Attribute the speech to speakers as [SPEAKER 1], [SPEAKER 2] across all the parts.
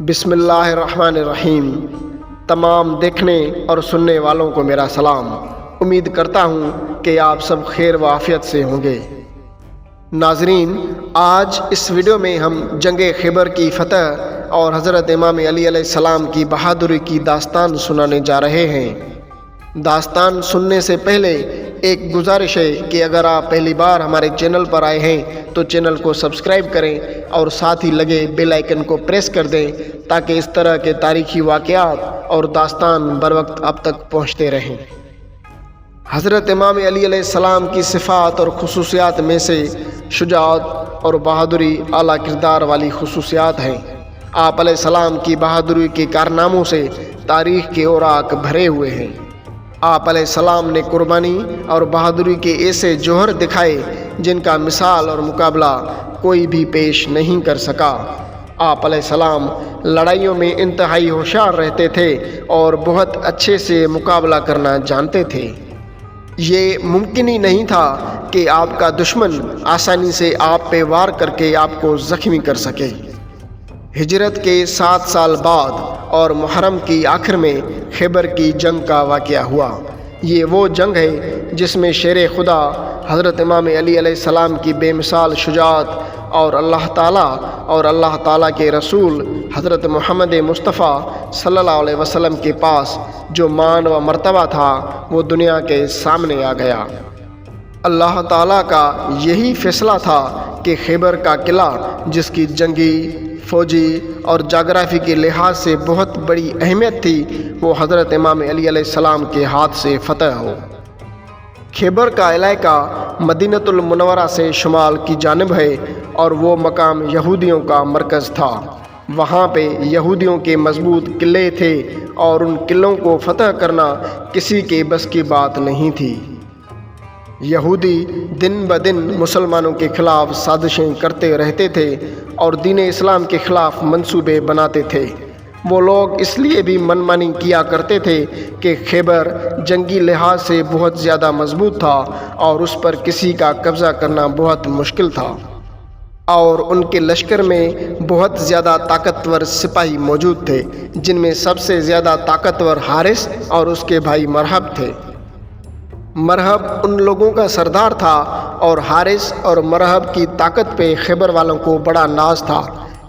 [SPEAKER 1] بسم اللہ الرحمن الرحیم۔ تمام دیکھنے اور سننے والوں کو میرا سلام۔ امید کرتا ہوں کہ آپ سب خیر و عافیت سے ہوں گے۔ ناظرین، آج اس ویڈیو میں ہم جنگ خیبر کی فتح اور حضرت امام علی علیہ السلام کی بہادری کی داستان سنانے جا رہے ہیں۔ داستان سننے سے پہلے ایک گزارش ہے کہ اگر آپ پہلی بار ہمارے چینل پر آئے ہیں تو چینل کو سبسکرائب کریں اور ساتھ ہی لگے بیل آئیکن کو پریس کر دیں تاکہ اس طرح کے تاریخی واقعات اور داستان بر وقت آپ تک پہنچتے رہیں۔ حضرت امام علی علیہ السلام کی صفات اور خصوصیات میں سے شجاعت اور بہادری اعلیٰ کردار والی خصوصیات ہیں۔ آپ علیہ السلام کی بہادری کے کارناموں سے تاریخ کے اوراق بھرے ہوئے ہیں۔ آپ علیہ السلام نے قربانی اور بہادری کے ایسے جوہر دکھائے جن کا مثال اور مقابلہ کوئی بھی پیش نہیں کر سکا۔ آپ علیہ السلام لڑائیوں میں انتہائی ہوشیار رہتے تھے اور بہت اچھے سے مقابلہ کرنا جانتے تھے۔ یہ ممکن ہی نہیں تھا کہ آپ کا دشمن آسانی سے آپ پہ وار کر کے آپ کو زخمی کر سکے۔ ہجرت کے 7 سال بعد اور محرم کی آخر میں خیبر کی جنگ کا واقعہ ہوا۔ یہ وہ جنگ ہے جس میں شیر خدا حضرت امام علی علیہ السلام کی بے مثال شجاعت اور اللہ تعالیٰ کے رسول حضرت محمد مصطفیٰ صلی اللہ علیہ وسلم کے پاس جو مان و مرتبہ تھا وہ دنیا کے سامنے آ گیا۔ اللہ تعالیٰ کا یہی فیصلہ تھا کہ خیبر کا قلعہ جس کی جنگی، فوجی اور جغرافی کے لحاظ سے بہت بڑی اہمیت تھی وہ حضرت امام علی علیہ السلام کے ہاتھ سے فتح ہو۔ خیبر کا علاقہ مدینۃ المنورہ سے شمال کی جانب ہے اور وہ مقام یہودیوں کا مرکز تھا۔ وہاں پہ یہودیوں کے مضبوط قلعے تھے اور ان قلعوں کو فتح کرنا کسی کے بس کی بات نہیں تھی۔ یہودی دن بدن مسلمانوں کے خلاف سازشیں کرتے رہتے تھے اور دین اسلام کے خلاف منصوبے بناتے تھے۔ وہ لوگ اس لیے بھی منمانی کیا کرتے تھے کہ خیبر جنگی لحاظ سے بہت زیادہ مضبوط تھا اور اس پر کسی کا قبضہ کرنا بہت مشکل تھا، اور ان کے لشکر میں بہت زیادہ طاقتور سپاہی موجود تھے جن میں سب سے زیادہ طاقتور حارث اور اس کے بھائی مرحب تھے۔ مرحب ان لوگوں کا سردار تھا اور حارث اور مرحب کی طاقت پہ خیبر والوں کو بڑا ناز تھا،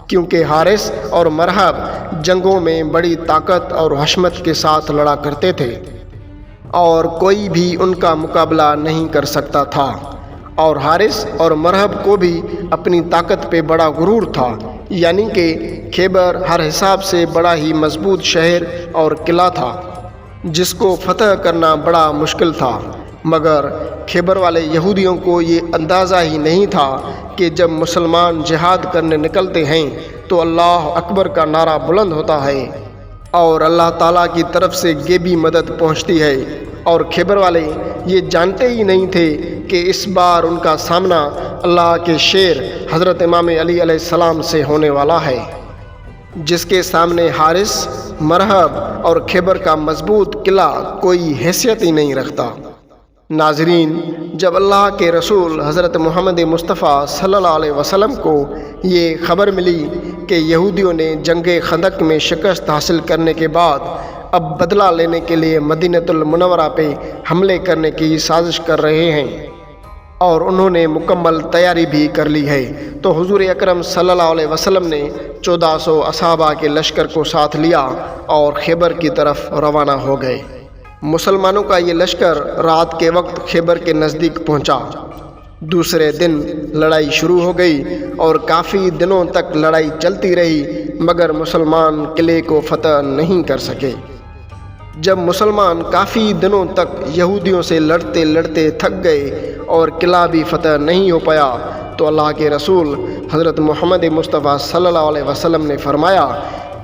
[SPEAKER 1] کیونکہ حارث اور مرحب جنگوں میں بڑی طاقت اور حشمت کے ساتھ لڑا کرتے تھے اور کوئی بھی ان کا مقابلہ نہیں کر سکتا تھا، اور حارث اور مرحب کو بھی اپنی طاقت پہ بڑا غرور تھا، یعنی کہ خیبر ہر حساب سے بڑا ہی مضبوط شہر اور قلعہ تھا جس کو فتح کرنا بڑا مشکل تھا۔ مگر خیبر والے یہودیوں کو یہ اندازہ ہی نہیں تھا کہ جب مسلمان جہاد کرنے نکلتے ہیں تو اللہ اکبر کا نعرہ بلند ہوتا ہے اور اللہ تعالیٰ کی طرف سے غیبی مدد پہنچتی ہے، اور خیبر والے یہ جانتے ہی نہیں تھے کہ اس بار ان کا سامنا اللہ کے شیر حضرت امام علی علیہ السلام سے ہونے والا ہے، جس کے سامنے حارث، مرحب اور خیبر کا مضبوط قلعہ کوئی حیثیت ہی نہیں رکھتا۔ ناظرین، جب اللہ کے رسول حضرت محمد مصطفیٰ صلی اللہ علیہ وسلم کو یہ خبر ملی کہ یہودیوں نے جنگ خندق میں شکست حاصل کرنے کے بعد اب بدلہ لینے کے لیے مدینۃ المنورہ پہ حملے کرنے کی سازش کر رہے ہیں اور انہوں نے مکمل تیاری بھی کر لی ہے، تو حضور اکرم صلی اللہ علیہ وسلم نے 1400 اصحابہ کے لشکر کو ساتھ لیا اور خیبر کی طرف روانہ ہو گئے۔ مسلمانوں کا یہ لشکر رات کے وقت خیبر کے نزدیک پہنچا۔ دوسرے دن لڑائی شروع ہو گئی اور کافی دنوں تک لڑائی چلتی رہی، مگر مسلمان قلعے کو فتح نہیں کر سکے۔ جب مسلمان کافی دنوں تک یہودیوں سے لڑتے لڑتے تھک گئے اور قلعہ بھی فتح نہیں ہو پایا تو اللہ کے رسول حضرت محمد مصطفیٰ صلی اللہ علیہ وسلم نے فرمایا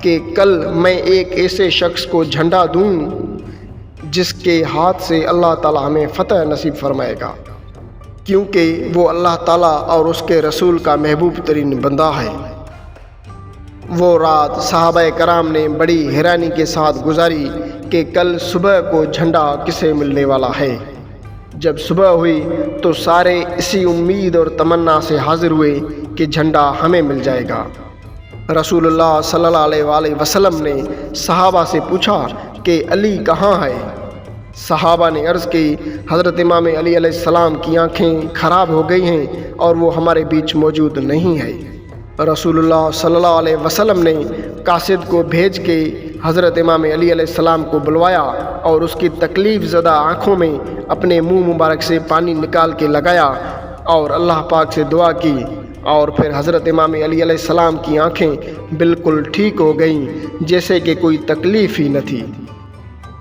[SPEAKER 1] کہ کل میں ایک ایسے شخص کو جھنڈا دوں جس کے ہاتھ سے اللہ تعالیٰ ہمیں فتح نصیب فرمائے گا، کیونکہ وہ اللہ تعالیٰ اور اس کے رسول کا محبوب ترین بندہ ہے۔ وہ رات صحابہ کرام نے بڑی حیرانی کے ساتھ گزاری کہ کل صبح کو جھنڈا کسے ملنے والا ہے۔ جب صبح ہوئی تو سارے اسی امید اور تمنا سے حاضر ہوئے کہ جھنڈا ہمیں مل جائے گا۔ رسول اللہ صلی اللہ علیہ وسلم نے صحابہ سے پوچھا کہ علی کہاں ہے؟ صحابہ نے عرض کی حضرت امام علی علیہ السلام کی آنکھیں خراب ہو گئی ہیں اور وہ ہمارے بیچ موجود نہیں ہے۔ رسول اللہ صلی اللہ علیہ وسلم نے قاصد کو بھیج کے حضرت امام علی علیہ السلام کو بلوایا اور اس کی تکلیف زدہ آنکھوں میں اپنے منہ مبارک سے پانی نکال کے لگایا اور اللہ پاک سے دعا کی، اور پھر حضرت امام علی علیہ السلام کی آنکھیں بالکل ٹھیک ہو گئیں جیسے کہ کوئی تکلیف ہی نہ تھی۔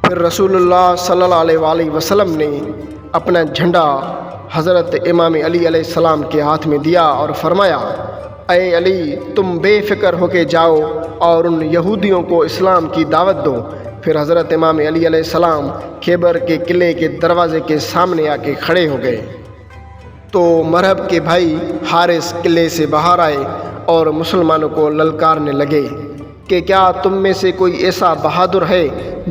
[SPEAKER 1] پھر رسول اللہ صلی اللہ علیہ وسلم نے اپنا جھنڈا حضرت امام علی علیہ السلام کے ہاتھ میں دیا اور فرمایا، اے علی تم بے فکر ہو کے جاؤ اور ان یہودیوں کو اسلام کی دعوت دو۔ پھر حضرت امام علی علیہ السلام خیبر کے قلعے کے دروازے کے سامنے آ کے کھڑے ہو گئے تو مرہب کے بھائی حارث قلعے سے باہر آئے اور مسلمانوں کو للکارنے لگے کہ کیا تم میں سے کوئی ایسا بہادر ہے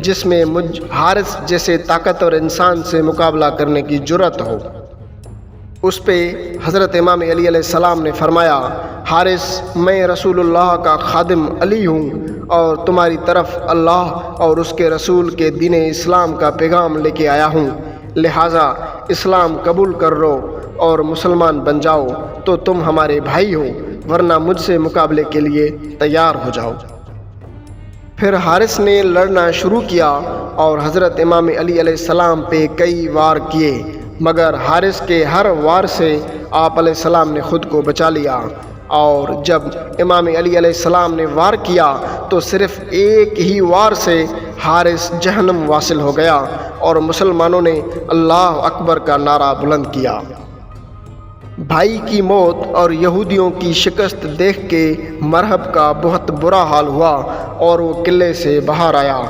[SPEAKER 1] جس میں مجھ حارث جیسے طاقتور انسان سے مقابلہ کرنے کی جرأت ہو؟ اس پہ حضرت امام علی علیہ السلام نے فرمایا، حارث میں رسول اللہ کا خادم علی ہوں اور تمہاری طرف اللہ اور اس کے رسول کے دین اسلام کا پیغام لے کے آیا ہوں، لہٰذا اسلام قبول کر لو اور مسلمان بن جاؤ تو تم ہمارے بھائی ہو، ورنہ مجھ سے مقابلے کے لیے تیار ہو جاؤ۔ پھر حارث نے لڑنا شروع کیا اور حضرت امام علی علیہ السلام پہ کئی وار کیے، مگر حارث کے ہر وار سے آپ علیہ السلام نے خود کو بچا لیا، اور جب امام علی علیہ السلام نے وار کیا تو صرف ایک ہی وار سے حارث جہنم واصل ہو گیا اور مسلمانوں نے اللہ اکبر کا نعرہ بلند کیا۔ بھائی کی موت اور یہودیوں کی شکست دیکھ کے مرہب کا بہت برا حال ہوا اور وہ قلعے سے باہر آیا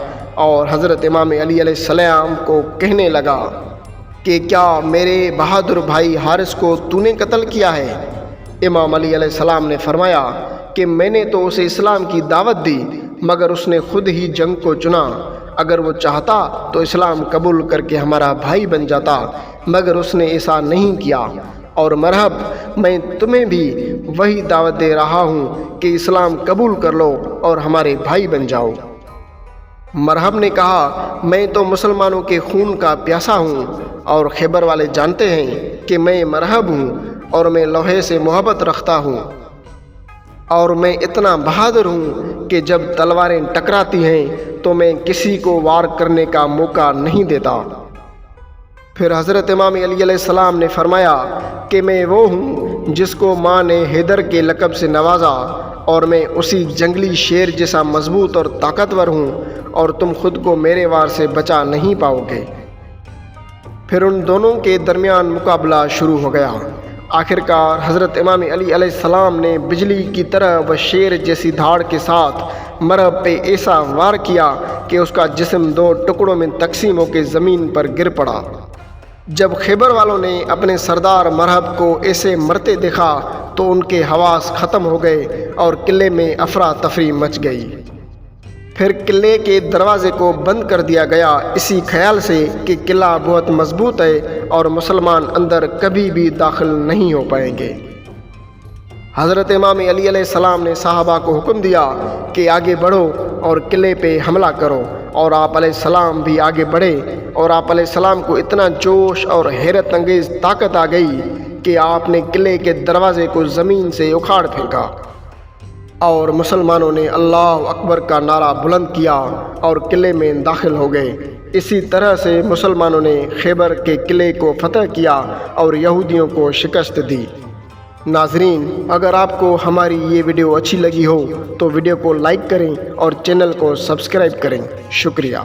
[SPEAKER 1] اور حضرت امام علی علیہ السلام کو کہنے لگا کہ کیا میرے بہادر بھائی حارث کو تو نے قتل کیا ہے؟ امام علی علیہ السلام نے فرمایا کہ میں نے تو اسے اسلام کی دعوت دی مگر اس نے خود ہی جنگ کو چنا، اگر وہ چاہتا تو اسلام قبول کر کے ہمارا بھائی بن جاتا، مگر اس نے ایسا نہیں کیا، اور مرحب میں تمہیں بھی وہی دعوت دے رہا ہوں کہ اسلام قبول کر لو اور ہمارے بھائی بن جاؤ۔ مرحب نے کہا میں تو مسلمانوں کے خون کا پیاسا ہوں اور خیبر والے جانتے ہیں کہ میں مرحب ہوں اور میں لوہے سے محبت رکھتا ہوں اور میں اتنا بہادر ہوں کہ جب تلواریں ٹکراتی ہیں تو میں کسی کو وار کرنے کا موقع نہیں دیتا۔ پھر حضرت امام علی علیہ السلام نے فرمایا کہ میں وہ ہوں جس کو ماں نے حیدر کے لقب سے نوازا اور میں اسی جنگلی شیر جیسا مضبوط اور طاقتور ہوں اور تم خود کو میرے وار سے بچا نہیں پاؤ گے۔ پھر ان دونوں کے درمیان مقابلہ شروع ہو گیا۔ آخرکار حضرت امام علی علیہ السلام نے بجلی کی طرح و شیر جیسی دھاڑ کے ساتھ مرہب پہ ایسا وار کیا کہ اس کا جسم 2 ٹکڑوں میں تقسیم ہو کے زمین پر گر پڑا۔ جب خیبر والوں نے اپنے سردار مرہب کو ایسے مرتے دیکھا تو ان کے حواس ختم ہو گئے اور قلعے میں افراتفری مچ گئی۔ پھر قلعے کے دروازے کو بند کر دیا گیا اسی خیال سے کہ قلعہ بہت مضبوط ہے اور مسلمان اندر کبھی بھی داخل نہیں ہو پائیں گے۔ حضرت امام علی علیہ السلام نے صحابہ کو حکم دیا کہ آگے بڑھو اور قلعے پہ حملہ کرو، اور آپ علیہ السلام بھی آگے بڑھے اور آپ علیہ السلام کو اتنا جوش اور حیرت انگیز طاقت آ گئی کہ آپ نے قلعے کے دروازے کو زمین سے اکھاڑ پھینکا اور مسلمانوں نے اللہ اکبر کا نعرہ بلند کیا اور قلعے میں داخل ہو گئے۔ اسی طرح سے مسلمانوں نے خیبر کے قلعے کو فتح کیا اور یہودیوں کو شکست دی۔ ناظرین، اگر آپ کو ہماری یہ ویڈیو اچھی لگی ہو تو ویڈیو کو لائک کریں اور چینل کو سبسکرائب کریں۔ شکریہ۔